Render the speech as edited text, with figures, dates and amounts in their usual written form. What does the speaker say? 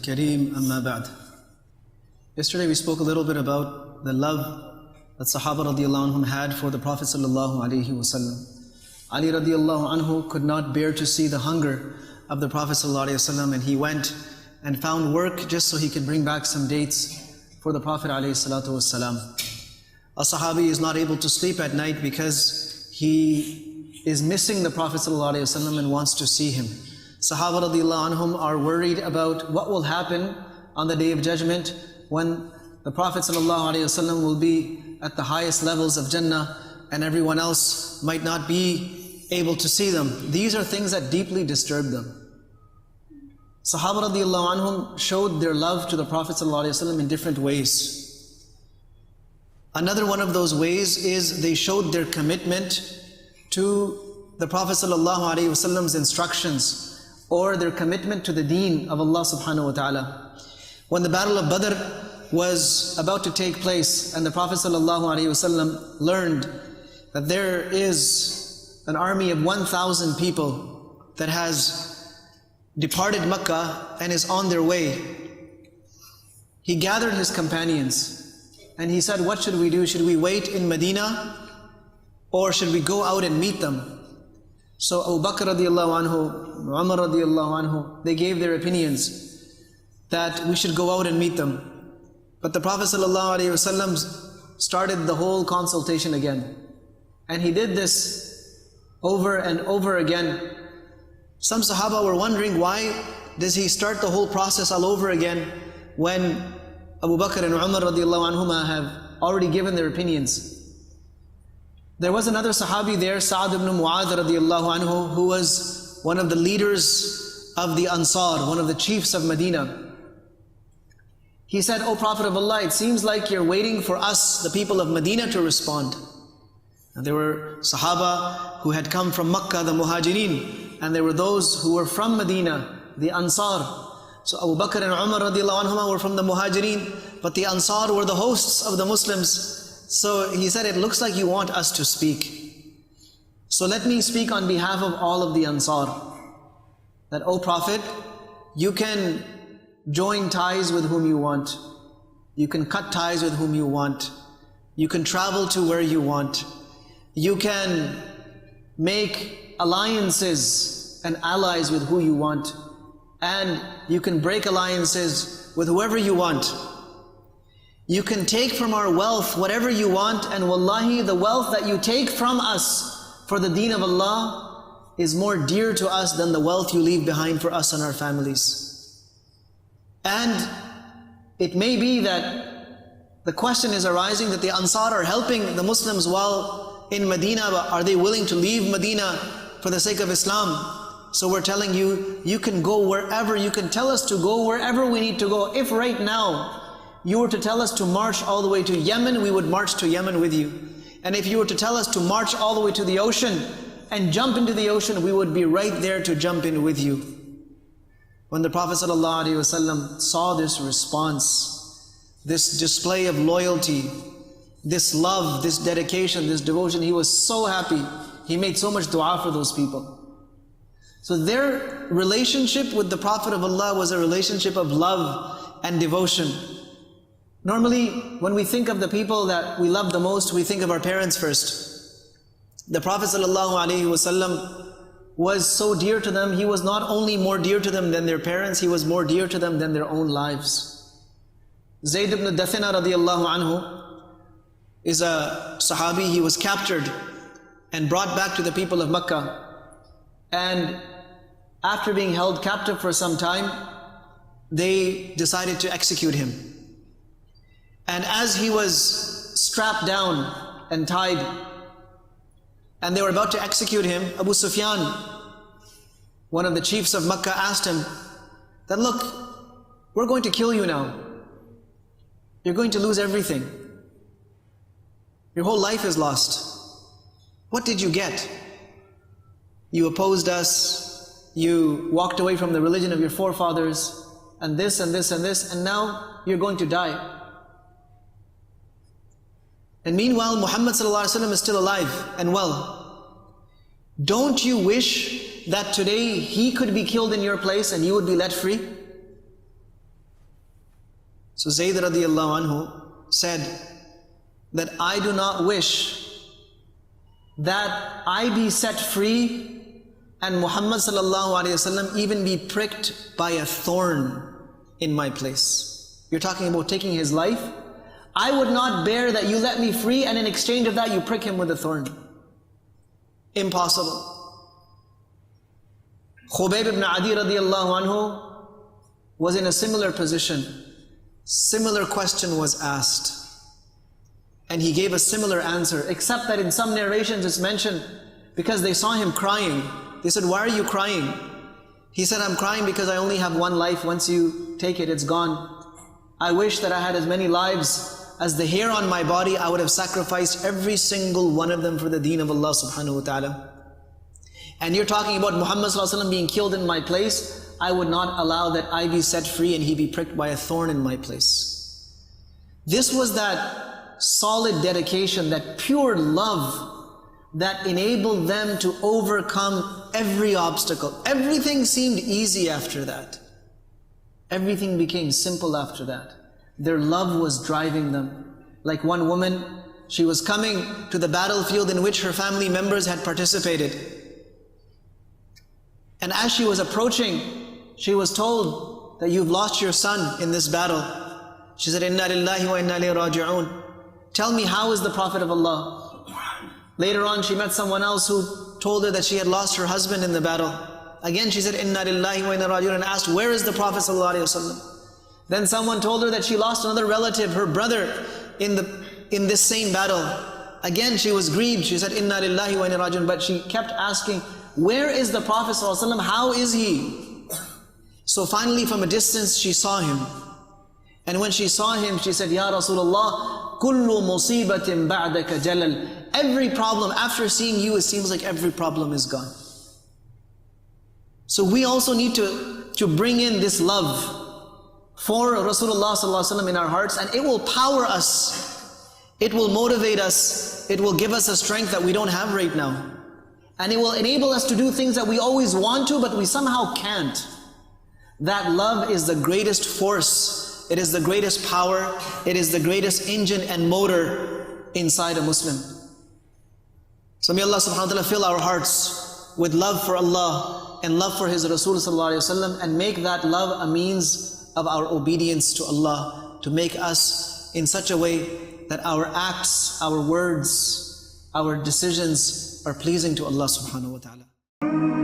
الكريم أما بعد. Yesterday we spoke a little bit about the love that Sahaba radiallahu anhum had for the Prophet sallallahu alaihi wasallam. Ali radiallahu anhu could not bear to see the hunger of the Prophet sallallahu alaihi wasallam, and he went and found work just so he could bring back some dates for the Prophet alaihi salatu wasallam. A Sahabi is not able to sleep at night because he is missing the Prophet sallallahu alaihi wasallam and wants to see him. Sahaba radiallahu anhum are worried about what will happen on the Day of Judgment when the Prophet sallallahu alaihi wasallam will be at the highest levels of Jannah and everyone else might not be able to see them. These are things that deeply disturb them. Sahaba radiallahu anhum showed their love to the Prophet sallallahu alaihi wasallam in different ways. Another one of those ways is they showed their commitment to the Prophet sallallahu alaihi wasallam's instructions, or their commitment to the deen of Allah subhanahu wa ta'ala. When the battle of Badr was about to take place and the Prophet sallallahu alaihi wasallam learned that there is an army of 1,000 people that has departed Makkah and is on their way, he gathered his companions and he said, what should we do? Should we wait in Medina or should we go out and meet them? So Abu Bakr radiallahu anhu, Umar radiallahu anhu, they gave their opinions that we should go out and meet them. But the Prophet sallallahu alaihi wasallam started the whole consultation again. And he did this over and over again. Some Sahaba were wondering, why does he start the whole process all over again when Abu Bakr and Umar radiallahu anhuma have already given their opinions? There was another Sahabi there, Sa'd ibn Mu'adh radiallahu anhu, who was one of the leaders of the Ansar, one of the chiefs of Medina. He said, O Prophet of Allah, it seems like you're waiting for us, the people of Medina, to respond. And there were Sahaba who had come from Makkah, the Muhajirin, and there were those who were from Medina, the Ansar. So Abu Bakr and Umar radiallahu anhuma were from the Muhajirin, but the Ansar were the hosts of the Muslims. So he said, it looks like you want us to speak. So let me speak on behalf of all of the Ansar. That, O Prophet, you can join ties with whom you want. You can cut ties with whom you want. You can travel to where you want. You can make alliances and allies with who you want. And you can break alliances with whoever you want. You can take from our wealth whatever you want, and wallahi, the wealth that you take from us for the deen of Allah is more dear to us than the wealth you leave behind for us and our families. And it may be that the question is arising that the Ansar are helping the Muslims while in Medina, but are they willing to leave Medina for the sake of Islam? So we're telling you, you can go wherever, you can tell us to go wherever we need to go. If right now you were to tell us to march all the way to Yemen, we would march to Yemen with you. And if you were to tell us to march all the way to the ocean and jump into the ocean, we would be right there to jump in with you. When the Prophet ﷺ saw this response, this display of loyalty, this love, this dedication, this devotion, he was so happy. He made so much dua for those people. So their relationship with the Prophet of Allah was a relationship of love and devotion. Normally, when we think of the people that we love the most, we think of our parents first. The Prophet ﷺ was so dear to them, he was not only more dear to them than their parents, he was more dear to them than their own lives. Zayd ibn Dathina radiallahu anhu is a Sahabi. He was captured and brought back to the people of Makkah. And after being held captive for some time, they decided to execute him. And as he was strapped down and tied, and they were about to execute him, Abu Sufyan, one of the chiefs of Makkah, asked him that, look, we're going to kill you now. You're going to lose everything. Your whole life is lost. What did you get? You opposed us, you walked away from the religion of your forefathers, and this and this and this, and now you're going to die. And meanwhile, Muhammad ﷺ is still alive and well. Don't you wish that today he could be killed in your place and you would be let free? So Zayd radiallahu anhu said that I do not wish that I be set free and Muhammad sallallahu alaihi wasallam even be pricked by a thorn in my place. You're talking about taking his life. I would not bear that you let me free and in exchange of that you prick him with a thorn. Impossible. Khubayb ibn Adi radiallahu anhu was in a similar position. Similar question was asked. And he gave a similar answer, except that in some narrations it's mentioned because they saw him crying. They said, why are you crying? He said, I'm crying because I only have one life. Once you take it, it's gone. I wish that I had as many lives as the hair on my body. I would have sacrificed every single one of them for the deen of Allah subhanahu wa ta'ala. And you're talking about Muhammad sallallahu alaihi wasallam being killed in my place. I would not allow that I be set free and he be pricked by a thorn in my place. This was that solid dedication, that pure love that enabled them to overcome every obstacle. Everything seemed easy after that. Everything became simple after that. Their love was driving them. Like one woman, she was coming to the battlefield in which her family members had participated. And as she was approaching, she was told that you've lost your son in this battle. She said, Inna lillahi wa inna ilayhi raji'un. Tell me, how is the Prophet of Allah? Later on, she met someone else who told her that she had lost her husband in the battle. Again, she said, Inna lillahi wa inna raji'un, and asked, where is the Prophet sallallahu alaihi wasallam? Then someone told her that she lost another relative, her brother, in this same battle. Again, she was grieved. She said, Inna lillahi wa inna raji'un, but she kept asking, where is the Prophet sallallahu alaihi wasallam? How is he? So finally, from a distance, she saw him. And when she saw him, she said, Ya Rasulullah, kullu musibatin ba'daka jalal. Every problem, after seeing you, it seems like every problem is gone. So we also need to bring in this love for Rasulullah sallallahu alaihi wasallam in our hearts, and it will power us. It will motivate us. It will give us a strength that we don't have right now. And it will enable us to do things that we always want to, but we somehow can't. That love is the greatest force. It is the greatest power. It is the greatest engine and motor inside a Muslim. So may Allah subhanahu wa ta'ala fill our hearts with love for Allah and love for His Rasul sallallahu alayhi wa sallam, and make that love a means of our obedience to Allah, to make us in such a way that our acts, our words, our decisions are pleasing to Allah subhanahu wa ta'ala.